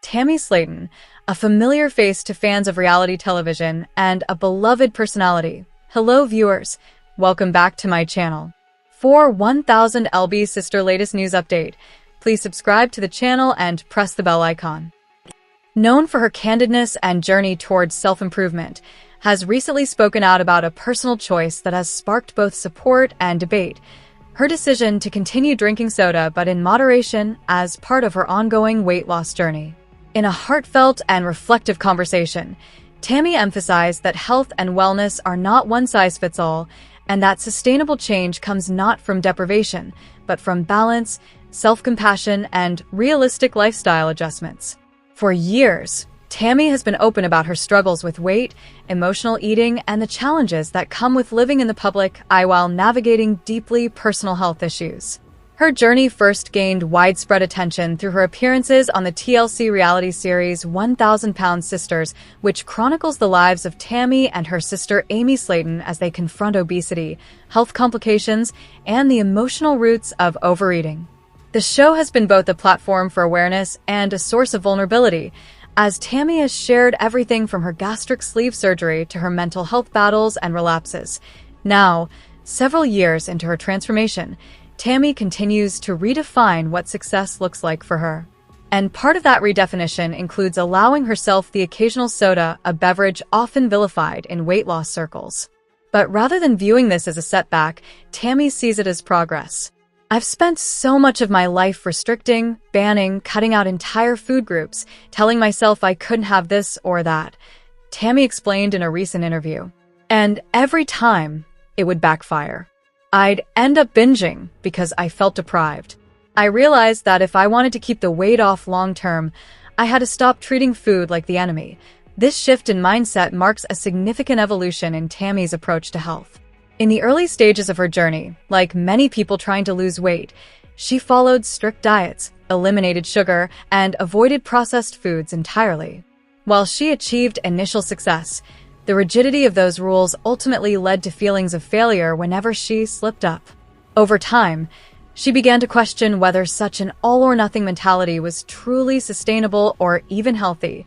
Tammy Slaton, a familiar face to fans of reality television and a beloved personality. Hello viewers, welcome back to my channel. For 1000 LB Sister latest news update, please subscribe to the channel and press the bell icon. Known for her candidness and journey towards self-improvement, has recently spoken out about a personal choice that has sparked both support and debate. Her decision to continue drinking soda but in moderation as part of her ongoing weight loss journey. In a heartfelt and reflective conversation, Tammy emphasized that health and wellness are not one-size-fits-all, and that sustainable change comes not from deprivation, but from balance, self-compassion, and realistic lifestyle adjustments. For years, Tammy has been open about her struggles with weight, emotional eating, and the challenges that come with living in the public eye while navigating deeply personal health issues. Her journey first gained widespread attention through her appearances on the TLC reality series 1000 Pound Sisters, which chronicles the lives of Tammy and her sister Amy Slaton as they confront obesity, health complications, and the emotional roots of overeating. The show has been both a platform for awareness and a source of vulnerability, as Tammy has shared everything from her gastric sleeve surgery to her mental health battles and relapses. Now, several years into her transformation, Tammy continues to redefine what success looks like for her. And part of that redefinition includes allowing herself the occasional soda, a beverage often vilified in weight loss circles. But rather than viewing this as a setback, Tammy sees it as progress. I've spent so much of my life restricting, banning, cutting out entire food groups, telling myself I couldn't have this or that, Tammy explained in a recent interview. And every time, it would backfire. I'd end up binging because I felt deprived. I realized that if I wanted to keep the weight off long-term, I had to stop treating food like the enemy. This shift in mindset marks a significant evolution in Tammy's approach to health. In the early stages of her journey, like many people trying to lose weight, she followed strict diets, eliminated sugar, and avoided processed foods entirely. While she achieved initial success, the rigidity of those rules ultimately led to feelings of failure whenever she slipped up. Over time, she began to question whether such an all-or-nothing mentality was truly sustainable or even healthy.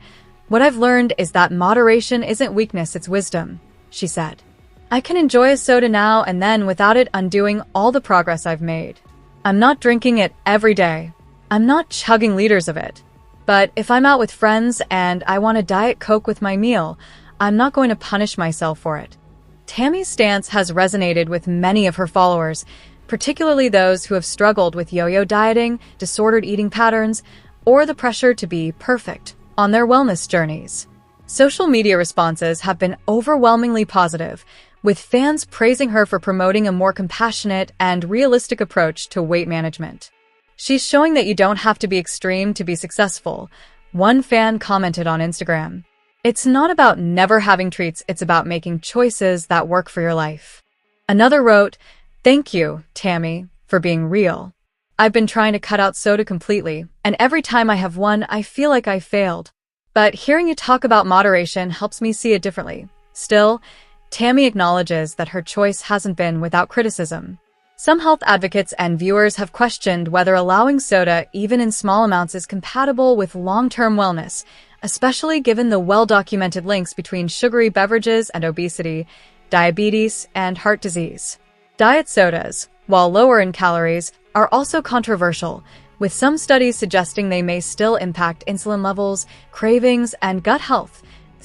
"What I've learned is that moderation isn't weakness, it's wisdom," she said. "I can enjoy a soda now and then without it undoing all the progress I've made. I'm not drinking it every day. I'm not chugging liters of it. But if I'm out with friends and I want a Diet Coke with my meal, I'm not going to punish myself for it." Tammy's stance has resonated with many of her followers, particularly those who have struggled with yo-yo dieting, disordered eating patterns, or the pressure to be perfect on their wellness journeys. Social media responses have been overwhelmingly positive, with fans praising her for promoting a more compassionate and realistic approach to weight management. "She's showing that you don't have to be extreme to be successful," one fan commented on Instagram. "It's not about never having treats, it's about making choices that work for your life." Another wrote, "Thank you, Tammy, for being real. I've been trying to cut out soda completely, and every time I have one, I feel like I failed. But hearing you talk about moderation helps me see it differently." Still, Tammy acknowledges that her choice hasn't been without criticism. Some health advocates and viewers have questioned whether allowing soda, even in small amounts, is compatible with long-term wellness, especially given the well-documented links between sugary beverages and obesity, diabetes, and heart disease. Diet sodas, while lower in calories, are also controversial, with some studies suggesting they may still impact insulin levels, cravings, and gut health.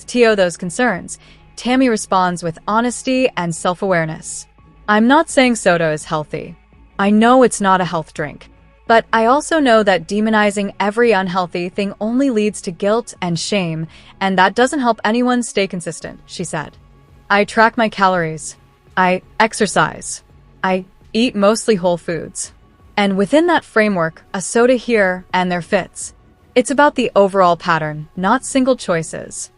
To those concerns, Tammy responds with honesty and self-awareness. "I'm not saying soda is healthy. I know it's not a health drink. But I also know that demonizing every unhealthy thing only leads to guilt and shame, and that doesn't help anyone stay consistent," she said. "I track my calories. I exercise. I eat mostly whole foods. And within that framework, a soda here and there fits. It's about the overall pattern, not single choices."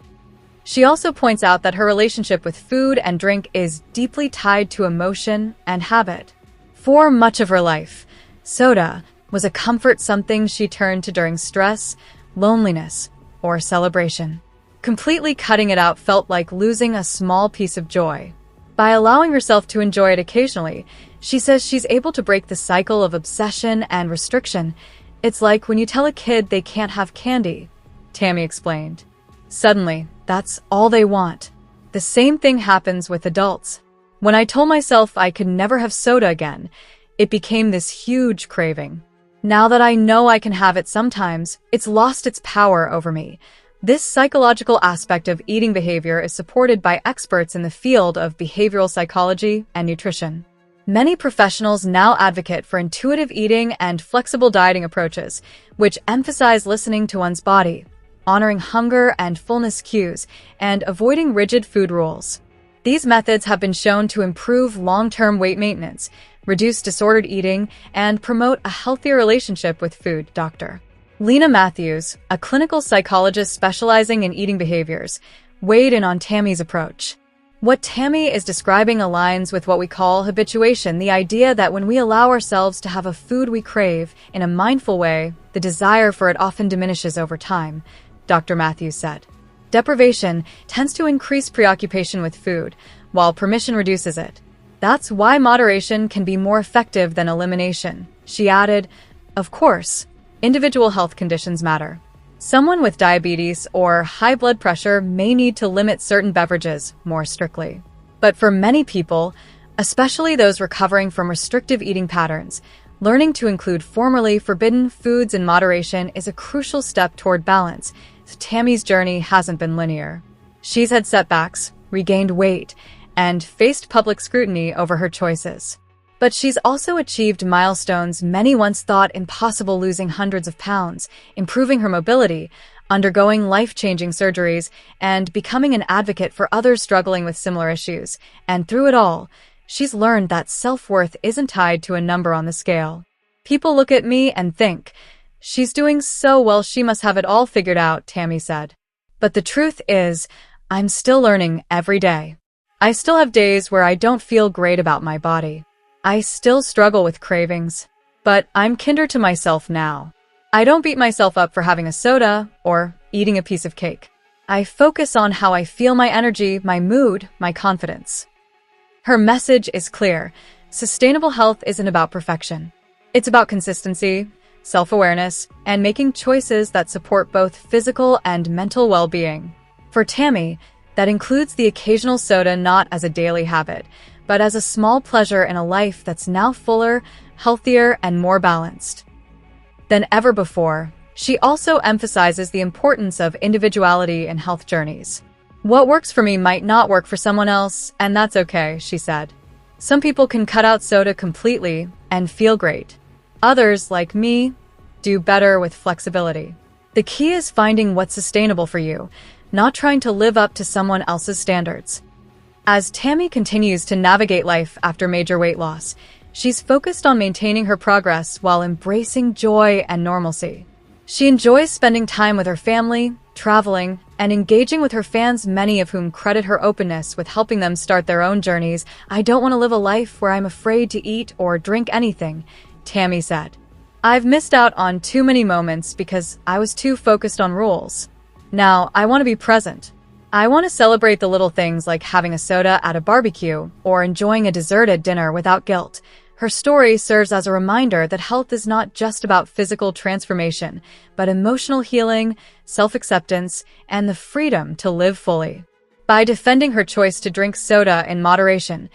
She also points out that her relationship with food and drink is deeply tied to emotion and habit. For much of her life, soda was a comfort, something she turned to during stress, loneliness, or celebration. Completely cutting it out felt like losing a small piece of joy. By allowing herself to enjoy it occasionally, she says she's able to break the cycle of obsession and restriction. "It's like when you tell a kid they can't have candy." Tammy explained. Suddenly, that's all they want. The same thing happens with adults. When I told myself I could never have soda again, it became this huge craving. Now that I know I can have it sometimes, it's lost its power over me. This psychological aspect of eating behavior is supported by experts in the field of behavioral psychology and nutrition. Many professionals now advocate for intuitive eating and flexible dieting approaches, which emphasize listening to one's body, honoring hunger and fullness cues, and avoiding rigid food rules. These methods have been shown to improve long-term weight maintenance, reduce disordered eating, and promote a healthier relationship with food, Dr. Lena Matthews, a clinical psychologist specializing in eating behaviors, weighed in on Tammy's approach. What Tammy is describing aligns with what we call habituation, the idea that when we allow ourselves to have a food we crave in a mindful way, the desire for it often diminishes over time, Dr. Matthews said. Deprivation tends to increase preoccupation with food, while permission reduces it. That's why moderation can be more effective than elimination. She added, of course, individual health conditions matter. Someone with diabetes or high blood pressure may need to limit certain beverages more strictly. But for many people, especially those recovering from restrictive eating patterns, learning to include formerly forbidden foods in moderation is a crucial step toward balance. Tammy's journey hasn't been linear. She's had setbacks, regained weight, and faced public scrutiny over her choices. But she's also achieved milestones many once thought impossible, losing hundreds of pounds, improving her mobility, undergoing life-changing surgeries, and becoming an advocate for others struggling with similar issues. And through it all, she's learned that self-worth isn't tied to a number on the scale. People look at me and think, she's doing so well, she must have it all figured out, Tammy said. But the truth is, I'm still learning every day. I still have days where I don't feel great about my body. I still struggle with cravings, but I'm kinder to myself now. I don't beat myself up for having a soda or eating a piece of cake. I focus on how I feel, my energy, my mood, my confidence. Her message is clear. Sustainable health isn't about perfection. It's about consistency, self-awareness, and making choices that support both physical and mental well-being. For Tammy, that includes the occasional soda, not as a daily habit, but as a small pleasure in a life that's now fuller, healthier, and more balanced than ever before. She also emphasizes the importance of individuality in health journeys. What works for me might not work for someone else, and that's okay, she said. Some people can cut out soda completely and feel great. Others, like me, do better with flexibility. The key is finding what's sustainable for you, not trying to live up to someone else's standards. As Tammy continues to navigate life after major weight loss, she's focused on maintaining her progress while embracing joy and normalcy. She enjoys spending time with her family, traveling, and engaging with her fans, many of whom credit her openness with helping them start their own journeys. I don't want to live a life where I'm afraid to eat or drink anything, Tammy said. I've missed out on too many moments because I was too focused on rules. Now, I want to be present. I want to celebrate the little things like having a soda at a barbecue or enjoying a dessert at dinner without guilt. Her story serves as a reminder that health is not just about physical transformation, but emotional healing, self-acceptance, and the freedom to live fully. By defending her choice to drink soda in moderation,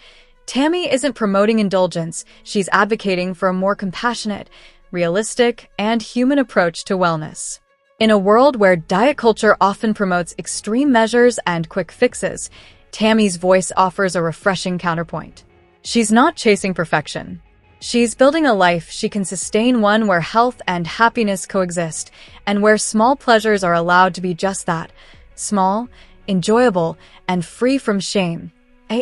Tammy isn't promoting indulgence, she's advocating for a more compassionate, realistic, and human approach to wellness. In a world where diet culture often promotes extreme measures and quick fixes, Tammy's voice offers a refreshing counterpoint. She's not chasing perfection. She's building a life she can sustain, one where health and happiness coexist, and where small pleasures are allowed to be just that, small, enjoyable, and free from shame.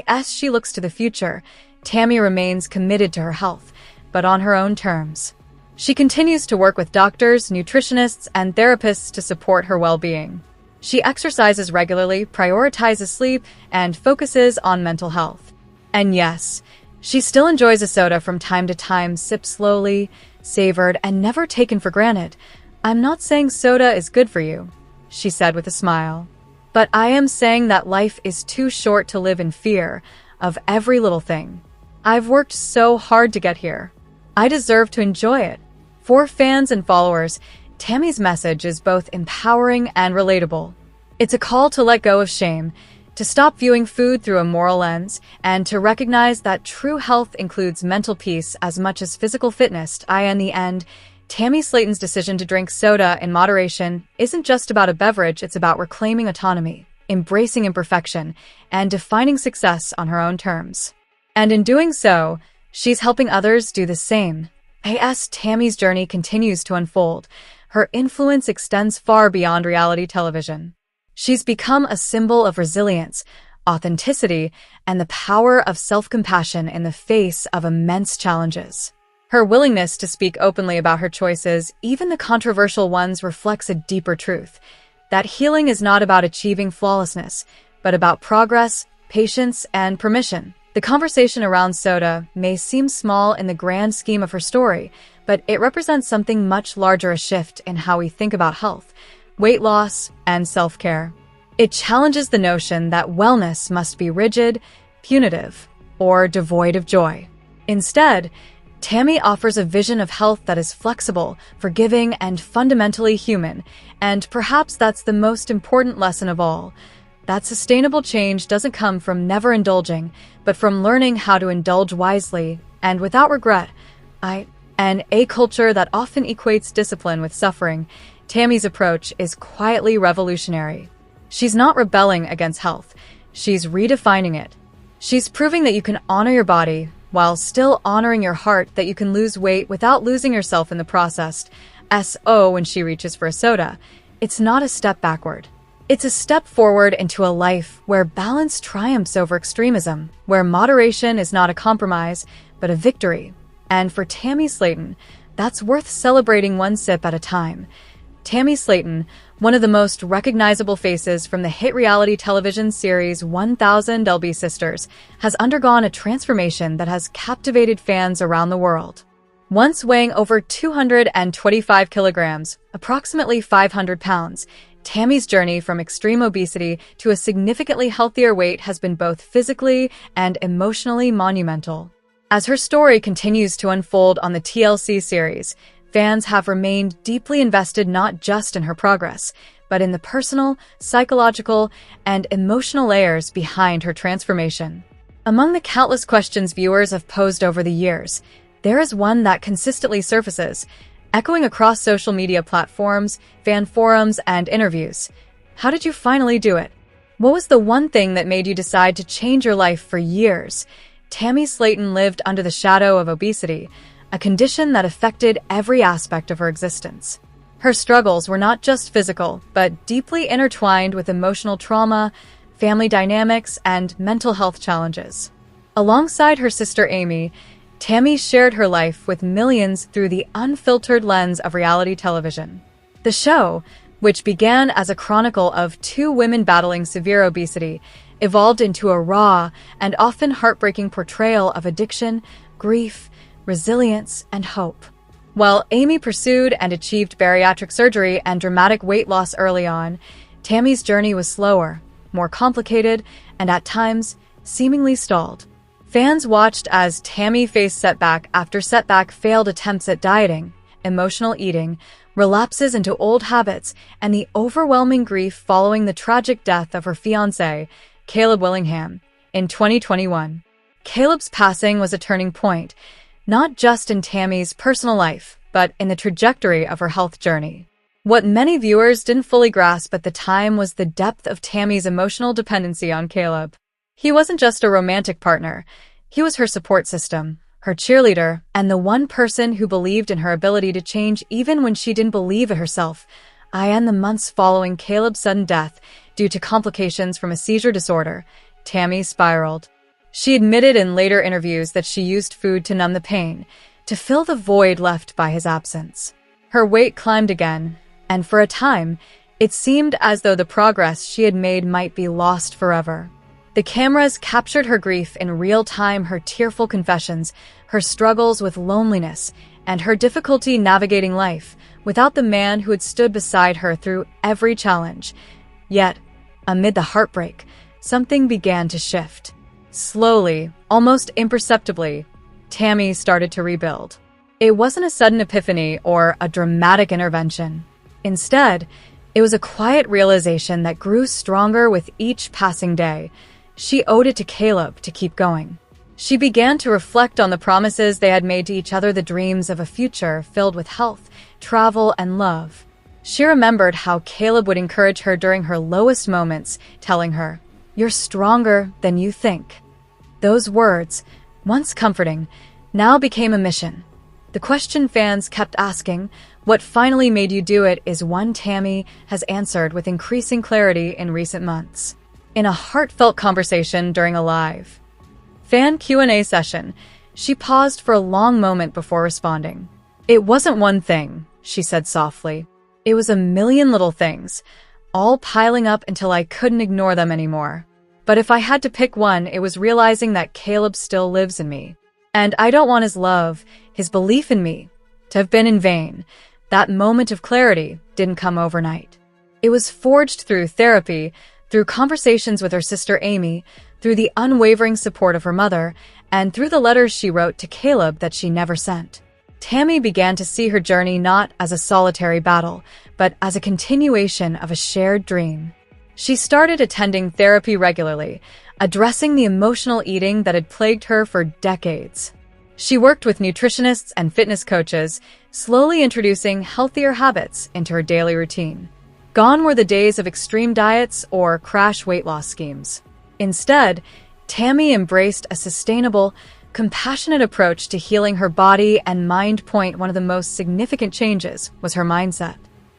As she looks to the future, Tammy remains committed to her health, but on her own terms. She continues to work with doctors, nutritionists, and therapists to support her well-being. She exercises regularly, prioritizes sleep, and focuses on mental health. And yes, she still enjoys a soda from time to time, sipped slowly, savored, and never taken for granted. I'm not saying soda is good for you, she said with a smile. But I am saying that life is too short to live in fear of every little thing. I've worked so hard to get here. I deserve to enjoy it. For fans and followers, Tammy's message is both empowering and relatable. It's a call to let go of shame, to stop viewing food through a moral lens, and to recognize that true health includes mental peace as much as physical fitness. In the end, Tammy Slaton's decision to drink soda in moderation isn't just about a beverage, it's about reclaiming autonomy, embracing imperfection, and defining success on her own terms. And in doing so, she's helping others do the same. As Tammy's journey continues to unfold, her influence extends far beyond reality television. She's become a symbol of resilience, authenticity, and the power of self-compassion in the face of immense challenges. Her willingness to speak openly about her choices, even the controversial ones, reflects a deeper truth: that healing is not about achieving flawlessness, but about progress, patience, and permission. The conversation around soda may seem small in the grand scheme of her story, but it represents something much larger: a shift in how we think about health, weight loss, and self-care. It challenges the notion that wellness must be rigid, punitive, or devoid of joy. Instead, Tammy offers a vision of health that is flexible, forgiving, and fundamentally human, and perhaps that's the most important lesson of all: that sustainable change doesn't come from never indulging, but from learning how to indulge wisely and without regret. In a culture that often equates discipline with suffering, Tammy's approach is quietly revolutionary. She's not rebelling against health, she's redefining it. She's proving that you can honor your body while still honoring your heart, that you can lose weight without losing yourself in the process. When she reaches for a soda, it's not a step backward. It's a step forward into a life where balance triumphs over extremism, where moderation is not a compromise, but a victory. And for Tammy Slaton, that's worth celebrating one sip at a time. Tammy Slaton, one of the most recognizable faces from the hit reality television series 1000 LB Sisters, has undergone a transformation that has captivated fans around the world. Once weighing over 225 kilograms, approximately 500 pounds, Tammy's journey from extreme obesity to a significantly healthier weight has been both physically and emotionally monumental. As her story continues to unfold on the TLC series, fans have remained deeply invested not just in her progress, but in the personal, psychological, and emotional layers behind her transformation. Among the countless questions viewers have posed over the years, there is one that consistently surfaces, echoing across social media platforms, fan forums, and interviews. How did you finally do it? What was the one thing that made you decide to change your life for years? Tammy Slaton lived under the shadow of obesity, a condition that affected every aspect of her existence. Her struggles were not just physical, but deeply intertwined with emotional trauma, family dynamics, and mental health challenges. Alongside her sister Amy, Tammy shared her life with millions through the unfiltered lens of reality television. The show, which began as a chronicle of two women battling severe obesity, evolved into a raw and often heartbreaking portrayal of addiction, grief, resilience, and hope. While Amy pursued and achieved bariatric surgery and dramatic weight loss early on, Tammy's journey was slower, more complicated, and at times, seemingly stalled. Fans watched as Tammy faced setback after setback, failed attempts at dieting, emotional eating, relapses into old habits, and the overwhelming grief following the tragic death of her fiancé, Caleb Willingham, in 2021. Caleb's passing was a turning point, not just in Tammy's personal life, but in the trajectory of her health journey. What many viewers didn't fully grasp at the time was the depth of Tammy's emotional dependency on Caleb. He wasn't just a romantic partner. He was her support system, her cheerleader, and the one person who believed in her ability to change even when she didn't believe it herself. In the months following Caleb's sudden death, due to complications from a seizure disorder, Tammy spiraled. She admitted in later interviews that she used food to numb the pain, to fill the void left by his absence. Her weight climbed again, and for a time, it seemed as though the progress she had made might be lost forever. The cameras captured her grief in real time, her tearful confessions, her struggles with loneliness, and her difficulty navigating life without the man who had stood beside her through every challenge. Yet, amid the heartbreak, something began to shift. Slowly, almost imperceptibly, Tammy started to rebuild. It wasn't a sudden epiphany or a dramatic intervention. Instead, it was a quiet realization that grew stronger with each passing day. She owed it to Caleb to keep going. She began to reflect on the promises they had made to each other, the dreams of a future filled with health, travel, and love. She remembered how Caleb would encourage her during her lowest moments, telling her, "You're stronger than you think." Those words, once comforting, now became a mission. The question fans kept asking, what finally made you do it, is one Tammy has answered with increasing clarity in recent months. In a heartfelt conversation during a live fan Q&A session, she paused for a long moment before responding. "It wasn't one thing," she said softly. "It was a million little things, all piling up until I couldn't ignore them anymore. But if I had to pick one, it was realizing that Caleb still lives in me. And I don't want his love, his belief in me, to have been in vain." That moment of clarity didn't come overnight. It was forged through therapy, through conversations with her sister Amy, through the unwavering support of her mother, and through the letters she wrote to Caleb that she never sent. Tammy began to see her journey not as a solitary battle, but as a continuation of a shared dream. She started attending therapy regularly, addressing the emotional eating that had plagued her for decades. She worked with nutritionists and fitness coaches, slowly introducing healthier habits into her daily routine. Gone were the days of extreme diets or crash weight loss schemes. Instead, Tammy embraced a sustainable, compassionate approach to healing her body and mind. One of the most significant changes was her mindset.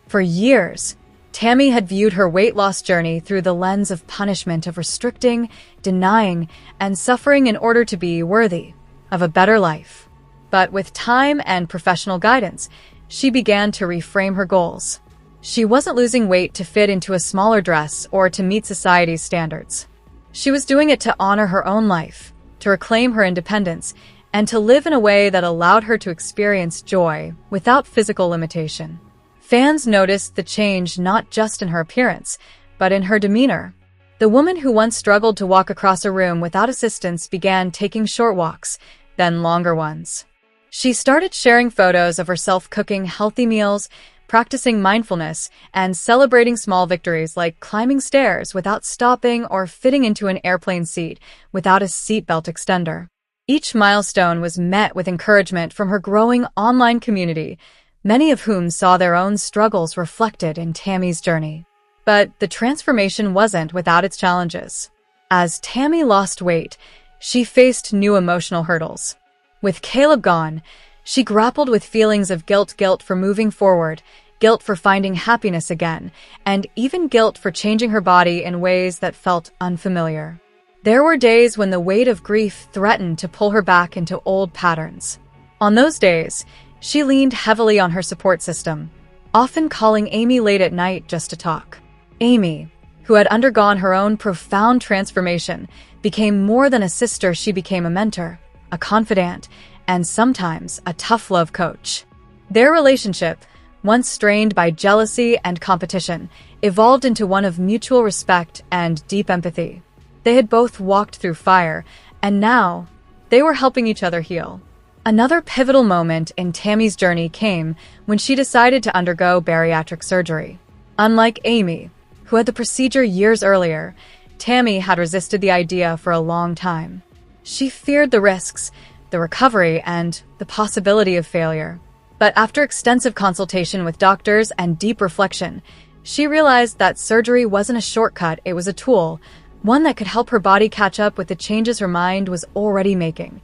For years, Tammy had viewed her weight loss journey through the lens of punishment, of restricting, denying, and suffering in order to be worthy of a better life. But with time and professional guidance, she began to reframe her goals. She wasn't losing weight to fit into a smaller dress or to meet society's standards. She was doing it to honor her own life, to reclaim her independence, and to live in a way that allowed her to experience joy without physical limitation. Fans noticed the change not just in her appearance, but in her demeanor. The woman who once struggled to walk across a room without assistance began taking short walks, then longer ones. She started sharing photos of herself cooking healthy meals, practicing mindfulness, and celebrating small victories like climbing stairs without stopping or fitting into an airplane seat without a seatbelt extender. Each milestone was met with encouragement from her growing online community, many of whom saw their own struggles reflected in Tammy's journey. But the transformation wasn't without its challenges. As Tammy lost weight, she faced new emotional hurdles. With Caleb gone, she grappled with feelings of guilt for moving forward, guilt for finding happiness again, and even guilt for changing her body in ways that felt unfamiliar. There were days when the weight of grief threatened to pull her back into old patterns. On those days, she leaned heavily on her support system, often calling Amy late at night just to talk. Amy, who had undergone her own profound transformation, became more than a sister. She became a mentor, a confidant, and sometimes a tough love coach. Their relationship, once strained by jealousy and competition, evolved into one of mutual respect and deep empathy. They had both walked through fire, and now they were helping each other heal. Another pivotal moment in Tammy's journey came when she decided to undergo bariatric surgery. Unlike Amy, who had the procedure years earlier, Tammy had resisted the idea for a long time. She feared the risks, the recovery, and the possibility of failure. But after extensive consultation with doctors and deep reflection, she realized that surgery wasn't a shortcut, it was a tool, one that could help her body catch up with the changes her mind was already making.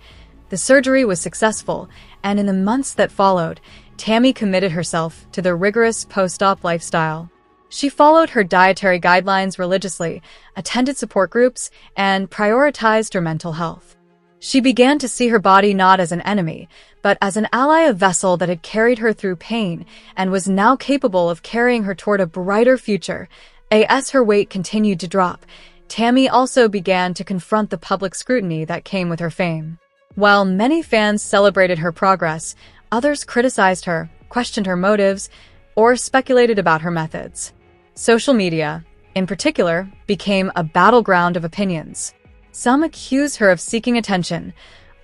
The surgery was successful, and in the months that followed, Tammy committed herself to the rigorous post-op lifestyle. She followed her dietary guidelines religiously, attended support groups, and prioritized her mental health. She began to see her body not as an enemy, but as an ally, a vessel that had carried her through pain and was now capable of carrying her toward a brighter future. As her weight continued to drop, Tammy also began to confront the public scrutiny that came with her fame. While many fans celebrated her progress, others criticized her, questioned her motives, or speculated about her methods. Social media, in particular, became a battleground of opinions. Some accused her of seeking attention,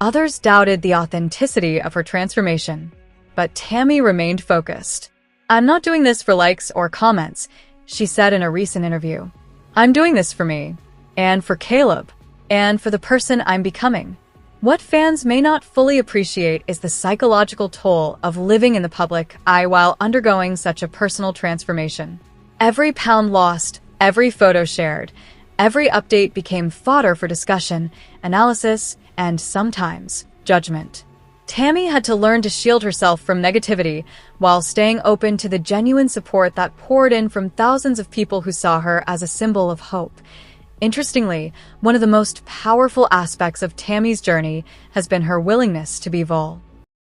others doubted the authenticity of her transformation. But Tammy remained focused. "I'm not doing this for likes or comments," she said in a recent interview. "I'm doing this for me, and for Caleb, and for the person I'm becoming." What fans may not fully appreciate is the psychological toll of living in the public eye while undergoing such a personal transformation. Every pound lost, every photo shared, every update became fodder for discussion, analysis, and sometimes judgment. Tammy had to learn to shield herself from negativity while staying open to the genuine support that poured in from thousands of people who saw her as a symbol of hope. Interestingly, one of the most powerful aspects of Tammy's journey has been her willingness to be vulnerable.